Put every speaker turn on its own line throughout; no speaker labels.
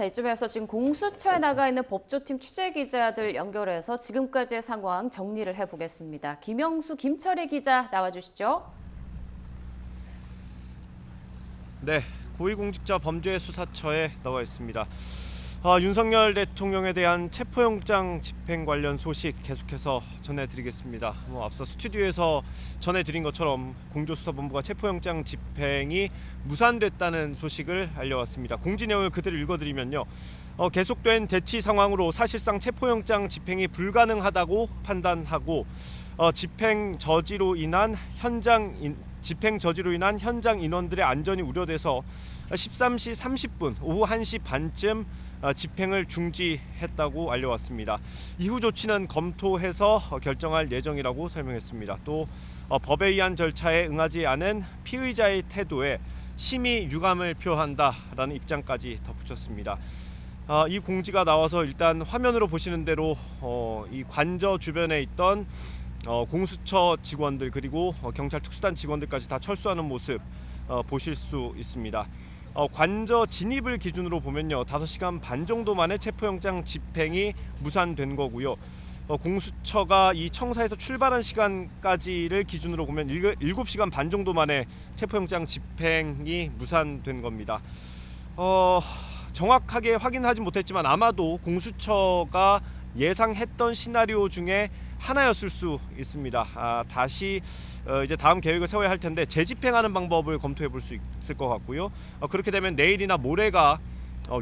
자, 이쯤에서 지금 공수처에 나가 있는 법조팀 취재 기자들 연결해서 지금까지의 상황 정리를 해보겠습니다. 김영수, 김철희 기자 나와주시죠.
네, 고위공직자 범죄수사처에 나와 있습니다. 윤석열 대통령에 대한 체포영장 집행 관련 소식 계속해서 전해드리겠습니다. 앞서 스튜디오에서 전해드린 것처럼 공조수사본부가 체포영장 집행이 무산됐다는 소식을 알려왔습니다. 공지 내용을 그대로 읽어드리면요. 계속된 대치 상황으로 사실상 체포영장 집행이 불가능하다고 판단하고 집행 저지로 인한 현장 인원들의 안전이 우려돼서 13시 30분 오후 1시 반쯤 집행을 중지했다고 알려왔습니다. 이후 조치는 검토해서 결정할 예정이라고 설명했습니다. 또 법에 의한 절차에 응하지 않은 피의자의 태도에 심히 유감을 표한다라는 입장까지 덧붙였습니다. 이 공지가 나와서 일단 화면으로 보시는 대로 이 관저 주변에 있던 공수처 직원들 그리고 경찰 특수단 직원들까지 다 철수하는 모습 보실 수 있습니다. 관저 진입을 기준으로 보면요, 5시간 반 정도 만에 체포영장 집행이 무산된 거고요. 공수처가 이 청사에서 출발한 시간까지를 기준으로 보면 7시간 반 정도 만에 체포영장 집행이 무산된 겁니다. 정확하게 확인하지 못했지만 아마도 공수처가 예상했던 시나리오 중에 하나였을 수 있습니다. 다시 이제 다음 계획을 세워야 할 텐데 재집행하는 방법을 검토해 볼 수 있을 것 같고요. 그렇게 되면 내일이나 모레가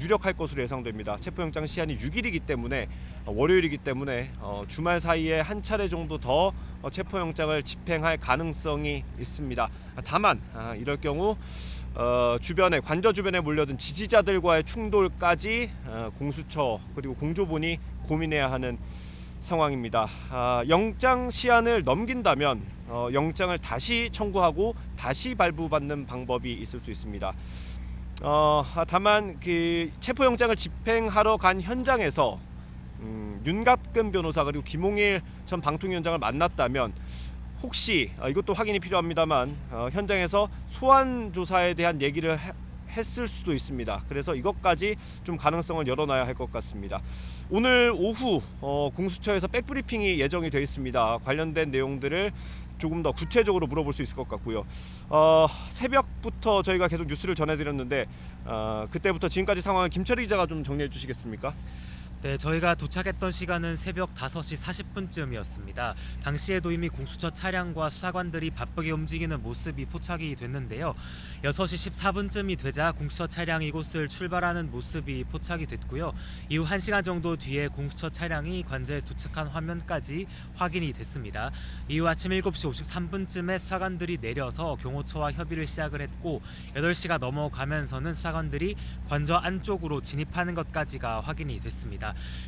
유력할 것으로 예상됩니다. 체포영장 시한이 6일이기 때문에 월요일이기 때문에 주말 사이에 한 차례 정도 더 체포영장을 집행할 가능성이 있습니다. 다만 이럴 경우 관저 주변에 몰려든 지지자들과의 충돌까지 공수처 그리고 공조본이 고민해야 하는 상황입니다. 영장 시한을 넘긴다면 영장을 다시 청구하고 다시 발부받는 방법이 있을 수 있습니다. 다만 그 체포영장을 집행하러 간 현장에서 윤갑근 변호사 그리고 김홍일 전 방통위원장을 만났다면 혹시 이것도 확인이 필요합니다만 현장에서 소환 조사에 대한 얘기를 했을 수도 있습니다. 그래서 이것까지 좀 가능성을 열어놔야 할 것 같습니다. 오늘 오후 공수처에서 백브리핑이 예정이 되어 있습니다. 관련된 내용들을 조금 더 구체적으로 물어볼 수 있을 것 같고요. 새벽부터 저희가 계속 뉴스를 전해드렸는데 그때부터 지금까지 상황을 김철희 기자가 좀 정리해 주시겠습니까?
네, 저희가 도착했던 시간은 새벽 5시 40분쯤이었습니다. 당시에도 이미 공수처 차량과 수사관들이 바쁘게 움직이는 모습이 포착이 됐는데요. 6시 14분쯤이 되자 공수처 차량이 이곳을 출발하는 모습이 포착이 됐고요. 이후 1시간 정도 뒤에 공수처 차량이 관저에 도착한 화면까지 확인이 됐습니다. 이후 아침 7시 53분쯤에 수사관들이 내려서 경호처와 협의를 시작을 했고 8시가 넘어가면서는 수사관들이 관저 안쪽으로 진입하는 것까지가 확인이 됐습니다.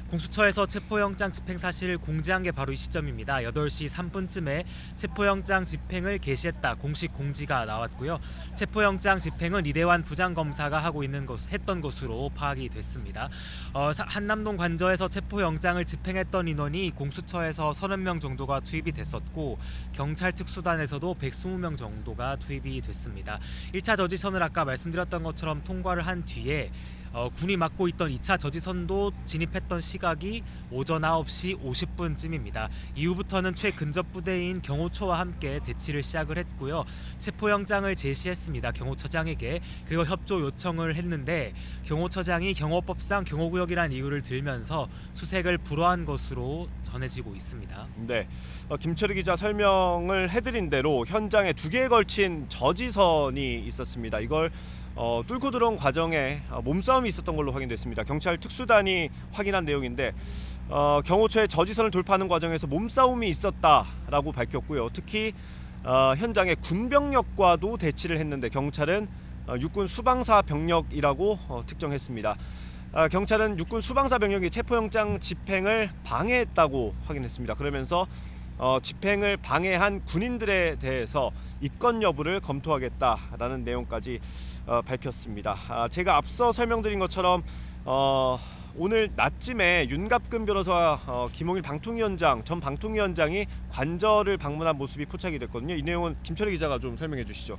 공수처에서 체포영장 집행 사실을 공지한 게 바로 이 시점입니다. 8시 3분쯤에 체포영장 집행을 개시했다 공식 공지가 나왔고요. 체포영장 집행은 이대환 부장검사가 했던 것으로 파악이 됐습니다. 한남동 관저에서 체포영장을 집행했던 인원이 공수처에서 30명 정도가 투입이 됐었고 경찰 특수단에서도 120명 정도가 투입이 됐습니다. 1차 저지선을 아까 말씀드렸던 것처럼 통과를 한 뒤에 군이 맡고 있던 2차 저지선도 진입했던 시각이 오전 9시 50분쯤입니다. 이후부터는 최근접 부대인 경호처와 함께 대치를 시작을 했고요. 체포영장을 제시했습니다. 경호처장에게. 그리고 협조 요청을 했는데 경호처장이 경호법상 경호구역이라는 이유를 들면서 수색을 불허한 것으로 전해지고 있습니다.
네, 김철희 기자 설명을 해드린 대로 현장에 2개에 걸친 저지선이 있었습니다. 이걸 뚫고 들어온 과정에 몸싸움이 있었던 걸로 확인됐습니다. 경찰 특수단이 확인한 내용인데 경호처의 저지선을 돌파하는 과정에서 몸싸움이 있었다라고 밝혔고요. 특히 현장에 군병력과도 대치를 했는데 경찰은 육군 수방사 병력이라고 특정했습니다. 경찰은 육군 수방사 병력이 체포영장 집행을 방해했다고 확인했습니다. 그러면서 집행을 방해한 군인들에 대해서 입건 여부를 검토하겠다라는 내용까지 밝혔습니다. 제가 앞서 설명드린 것처럼 오늘 낮쯤에 윤갑근 변호사와 김홍일 전 방통위원장이 관저를 방문한 모습이 포착이 됐거든요. 이 내용은 김철희 기자가 좀 설명해 주시죠.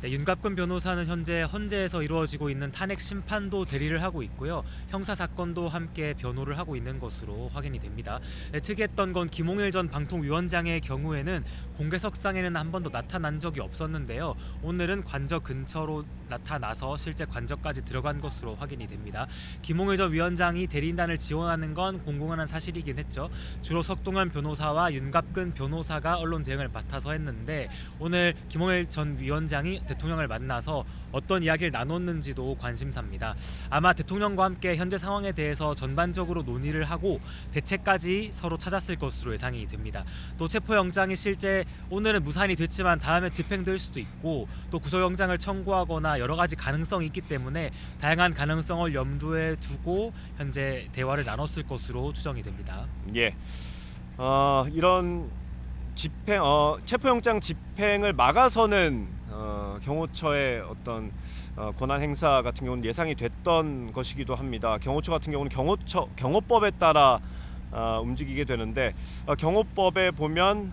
네, 윤갑근 변호사는 현재 헌재에서 이루어지고 있는 탄핵 심판도 대리를 하고 있고요. 형사 사건도 함께 변호를 하고 있는 것으로 확인이 됩니다. 네, 특이했던 건 김홍일 전 방통위원장의 경우에는 공개석상에는 한 번도 나타난 적이 없었는데요. 오늘은 관저 근처로 나타나서 실제 관저까지 들어간 것으로 확인이 됩니다. 김홍일 전 위원장이 대리인단을 지원하는 건 공공연한 사실이긴 했죠. 주로 석동현 변호사와 윤갑근 변호사가 언론 대응을 맡아서 했는데 오늘 김홍일 전 위원장이 대통령을 만나서 어떤 이야기를 나눴는지도 관심사입니다. 아마 대통령과 함께 현재 상황에 대해서 전반적으로 논의를 하고 대책까지 서로 찾았을 것으로 예상이 됩니다. 또 체포영장이 실제 오늘은 무산이 됐지만 다음에 집행될 수도 있고 또 구속영장을 청구하거나 여러 가지 가능성이 있기 때문에 다양한 가능성을 염두에 두고 현재 대화를 나눴을 것으로 추정이 됩니다.
예. 이런 체포영장 집행을 막아서는 경호처의 어떤 권한 행사 같은 경우는 예상이 됐던 것이기도 합니다. 경호처 같은 경우는 경호법에 따라 움직이게 되는데 경호법에 보면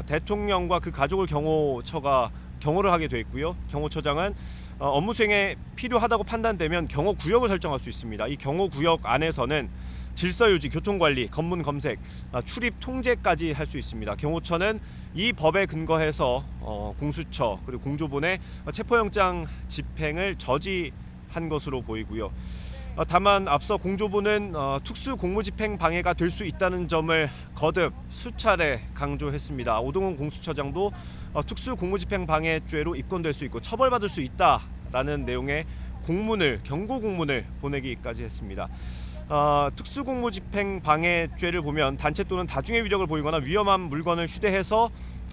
대통령과 그 가족을 경호처가 경호를 하게 돼 있고요. 경호처장은 업무 수행에 필요하다고 판단되면 경호구역을 설정할 수 있습니다. 이 경호구역 안에서는 질서유지, 교통관리, 검문 검색, 출입 통제까지 할 수 있습니다. 경호처는 이 법에 근거해서 공수처 그리고 공조본의 체포영장 집행을 저지한 것으로 보이고요. 다만 앞서 공조본은 특수 공무집행 방해가 될 수 있다는 점을 거듭 수차례 강조했습니다. 오동훈 공수처장도 특수 공무집행 방해죄로 입건될 수 있고 처벌받을 수 있다라는 내용의 경고 공문을 보내기까지 했습니다. 특수공무집행 방해죄를 보면 단체 또는 다중의 위력을 보이거나 위험한 물건을 휴대해서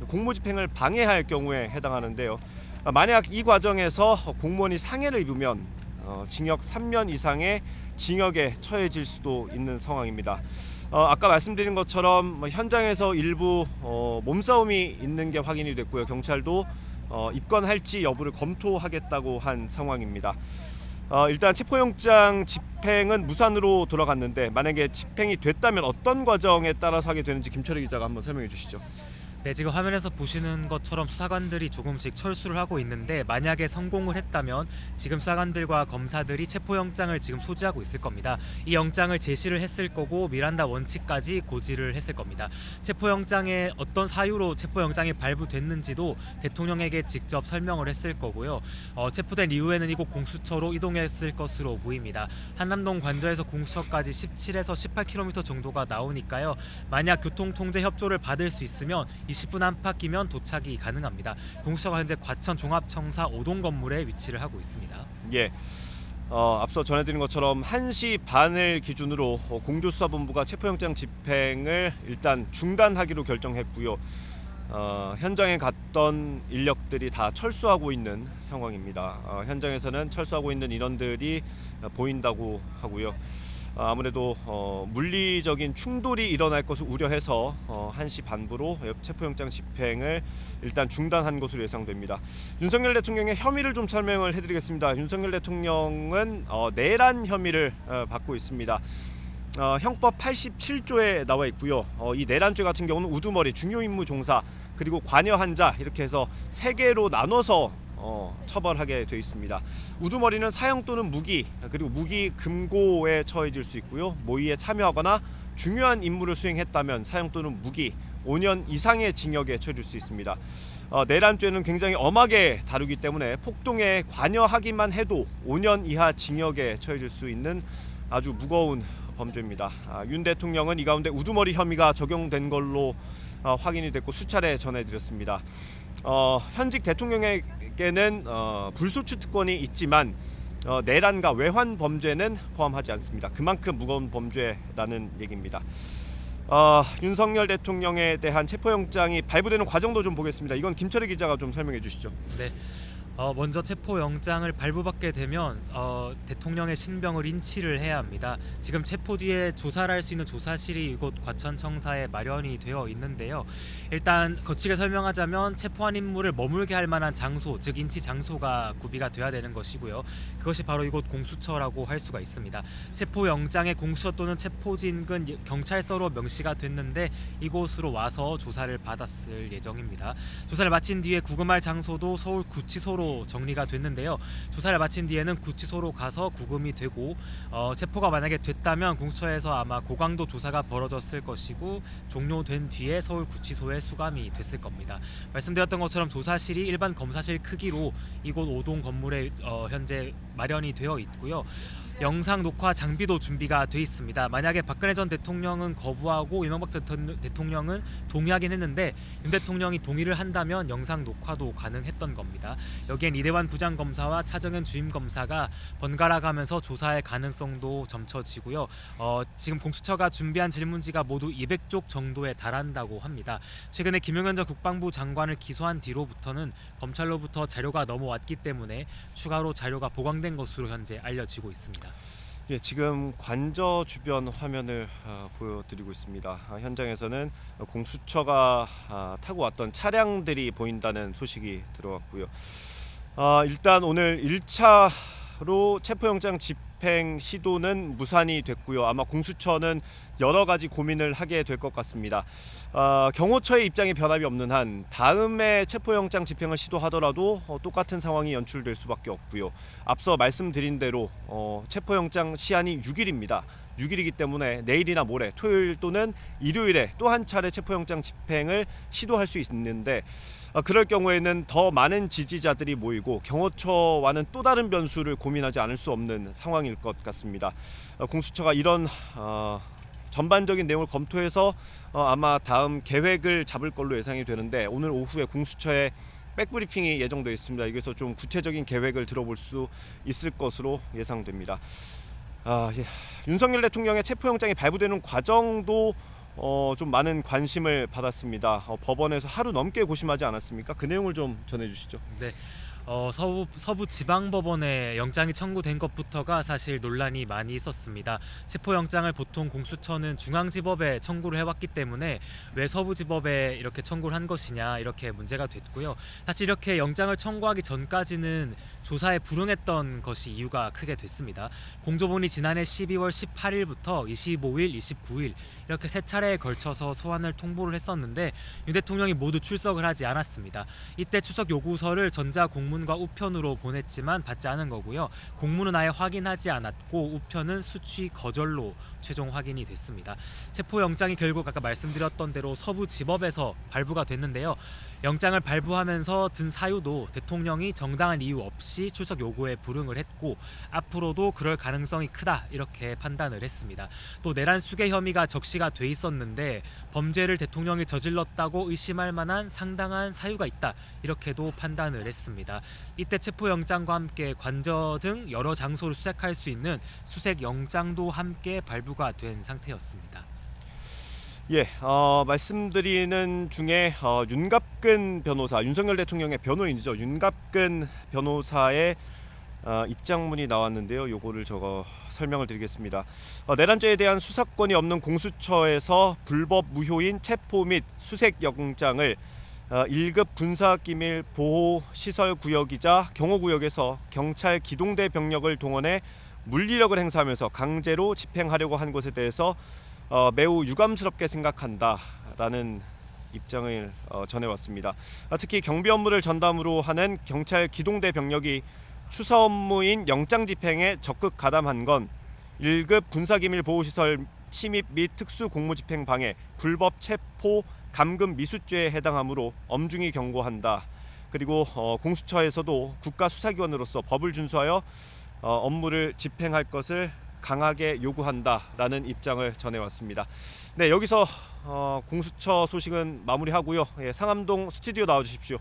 공무집행을 방해할 경우에 해당하는데요. 만약 이 과정에서 공무원이 상해를 입으면 징역 3년 이상의 징역에 처해질 수도 있는 상황입니다. 아까 말씀드린 것처럼 현장에서 일부 몸싸움이 있는 게 확인이 됐고요. 경찰도 입건할지 여부를 검토하겠다고 한 상황입니다. 일단 체포영장 집행은 무산으로 돌아갔는데 만약에 집행이 됐다면 어떤 과정에 따라서 하게 되는지 김철희 기자가 한번 설명해 주시죠.
네, 지금 화면에서 보시는 것처럼 수사관들이 조금씩 철수를 하고 있는데 만약에 성공을 했다면 지금 수사관들과 검사들이 체포영장을 지금 소지하고 있을 겁니다. 이 영장을 제시를 했을 거고 미란다 원칙까지 고지를 했을 겁니다. 체포영장에 어떤 사유로 체포영장이 발부됐는지도 대통령에게 직접 설명을 했을 거고요. 체포된 이후에는 이곳 공수처로 이동했을 것으로 보입니다. 한남동 관저에서 공수처까지 17에서 18km 정도가 나오니까요. 만약 교통통제 협조를 받을 수 있으면 20분 안팎이면 도착이 가능합니다. 공수처가 현재 과천 종합청사 5동 건물에 위치를 하고 있습니다.
예. 앞서 전해드린 것처럼 1시 반을 기준으로 공조수사본부가 체포영장 집행을 일단 중단하기로 결정했고요. 현장에 갔던 인력들이 다 철수하고 있는 상황입니다. 현장에서는 철수하고 있는 인원들이 보인다고 하고요. 아무래도 물리적인 충돌이 일어날 것을 우려해서 1시 반부로 체포영장 집행을 일단 중단한 것으로 예상됩니다. 윤석열 대통령의 혐의를 좀 설명을 해드리겠습니다. 윤석열 대통령은 내란 혐의를 받고 있습니다. 형법 87조에 나와 있고요. 이 내란죄 같은 경우는 우두머리, 중요임무 종사, 그리고 관여한 자 이렇게 해서 3개로 나눠서 처벌하게 되어 있습니다. 우두머리는 사형 또는 무기 그리고 무기 금고에 처해질 수 있고요. 모의에 참여하거나 중요한 임무를 수행했다면 사형 또는 무기 5년 이상의 징역에 처해질 수 있습니다. 내란죄는 굉장히 엄하게 다루기 때문에 폭동에 관여하기만 해도 5년 이하 징역에 처해질 수 있는 아주 무거운 범죄입니다. 윤 대통령은 이 가운데 우두머리 혐의가 적용된 걸로 확인이 됐고 수차례 전해드렸습니다. 현직 대통령에게는 불소추 특권이 있지만 내란과 외환 범죄는 포함하지 않습니다. 그만큼 무거운 범죄라는 얘기입니다. 윤석열 대통령에 대한 체포영장이 발부되는 과정도 좀 보겠습니다. 이건 김철희 기자가 좀 설명해 주시죠.
네. 먼저 체포영장을 발부받게 되면 대통령의 신병을 인치를 해야 합니다. 지금 체포 뒤에 조사를 할 수 있는 조사실이 이곳 과천청사에 마련이 되어 있는데요. 일단 거치게 설명하자면 체포한 인물을 머물게 할 만한 장소, 즉 인치 장소가 구비가 돼야 되는 것이고요. 그것이 바로 이곳 공수처라고 할 수가 있습니다. 체포영장의 공수처 또는 체포지 인근 경찰서로 명시가 됐는데 이곳으로 와서 조사를 받았을 예정입니다. 조사를 마친 뒤에 구금할 장소도 서울 구치소로 검찰로 정리가 됐는데요. 조사를 마친 뒤에는 구치소로 가서 구금이 되고 체포가 만약에 됐다면 공수처에서 아마 고강도 조사가 벌어졌을 것이고 종료된 뒤에 서울 구치소에 수감이 됐을 겁니다. 말씀드렸던 것처럼 조사실이 일반 검사실 크기로 이곳 5동 건물에 현재 마련이 되어 있고요. 영상 녹화 장비도 준비가 돼 있습니다. 만약에 박근혜 전 대통령은 거부하고 이명박 전 대통령은 동의하긴 했는데 윤 대통령이 동의를 한다면 영상 녹화도 가능했던 겁니다. 여기엔 이대환 부장검사와 차정현 주임검사가 번갈아 가면서 조사할 가능성도 점쳐지고요. 지금 공수처가 준비한 질문지가 모두 200쪽 정도에 달한다고 합니다. 최근에 김용현 전 국방부 장관을 기소한 뒤로부터는 검찰로부터 자료가 넘어왔기 때문에 추가로 자료가 보강된 것으로 현재 알려지고 있습니다.
예, 지금 관저 주변 화면을 보여드리고 있습니다. 현장에서는 공수처가 타고 왔던 차량들이 보인다는 소식이 들어왔고요. 일단 오늘 1차로 체포영장 집행 시도는 무산이 됐고요. 아마 공수처는 여러 가지 고민을 하게 될 것 같습니다. 경호처의 입장에 변함이 없는 한 다음에 체포영장 집행을 시도하더라도 똑같은 상황이 연출될 수밖에 없고요. 앞서 말씀드린 대로 체포영장 시한이 6일입니다. 6일이기 때문에 내일이나 모레 토요일 또는 일요일에 또 한 차례 체포영장 집행을 시도할 수 있는데 그럴 경우에는 더 많은 지지자들이 모이고 경호처와는 또 다른 변수를 고민하지 않을 수 없는 상황일 것 같습니다. 공수처가 이런 전반적인 내용을 검토해서 아마 다음 계획을 잡을 걸로 예상이 되는데 오늘 오후에 공수처의 백브리핑이 예정되어 있습니다. 여기서 좀 구체적인 계획을 들어볼 수 있을 것으로 예상됩니다. 예. 윤석열 대통령의 체포영장이 발부되는 과정도 좀 많은 관심을 받았습니다. 법원에서 하루 넘게 고심하지 않았습니까? 그 내용을 좀 전해주시죠.
네. 서부지방법원에 영장이 청구된 것부터가 사실 논란이 많이 있었습니다. 체포영장을 보통 공수처는 중앙지법에 청구를 해왔기 때문에 왜 서부지법에 이렇게 청구를 한 것이냐 이렇게 문제가 됐고요. 사실 이렇게 영장을 청구하기 전까지는 조사에 불응했던 것이 이유가 크게 됐습니다. 공조본이 지난해 12월 18일부터 25일, 29일 이렇게 세 차례에 걸쳐서 소환을 통보를 했었는데 윤 대통령이 모두 출석을 하지 않았습니다. 이때 출석 요구서를 전자공문과 우편으로 보냈지만 받지 않은 거고요. 공문은 아예 확인하지 않았고 우편은 수취 거절로 최종 확인이 됐습니다. 체포영장이 결국 아까 말씀드렸던 대로 서부지법에서 발부가 됐는데요. 영장을 발부하면서 든 사유도 대통령이 정당한 이유 없이 출석 요구에 불응을 했고 앞으로도 그럴 가능성이 크다 이렇게 판단을 했습니다. 또 내란 수괴 혐의가 적시가 돼 있었는데 범죄를 대통령이 저질렀다고 의심할 만한 상당한 사유가 있다 이렇게도 판단을 했습니다. 이때 체포영장과 함께 관저 등 여러 장소를 수색할 수 있는 수색영장도 함께 발부가 된 상태였습니다.
예, 말씀드리는 중에 윤갑근 변호사, 윤석열 대통령의 변호인이죠. 윤갑근 변호사의 입장문이 나왔는데요. 요거를 설명을 드리겠습니다. 내란죄에 대한 수사권이 없는 공수처에서 불법 무효인 체포 및 수색 영장을 1급 군사기밀 보호시설구역이자 경호구역에서 경찰 기동대 병력을 동원해 물리력을 행사하면서 강제로 집행하려고 한 것에 대해서 매우 유감스럽게 생각한다라는 입장을 전해왔습니다. 특히 경비 업무를 전담으로 하는 경찰 기동대 병력이 수사 업무인 영장 집행에 적극 가담한 건 1급 군사기밀 보호시설 침입 및 특수 공무집행 방해, 불법 체포 감금 미수죄에 해당하므로 엄중히 경고한다. 그리고 공수처에서도 국가수사기관으로서 법을 준수하여 업무를 집행할 것을 강하게 요구한다라는 입장을 전해왔습니다. 네, 여기서 공수처 소식은 마무리하고요. 예, 상암동 스튜디오 나와주십시오.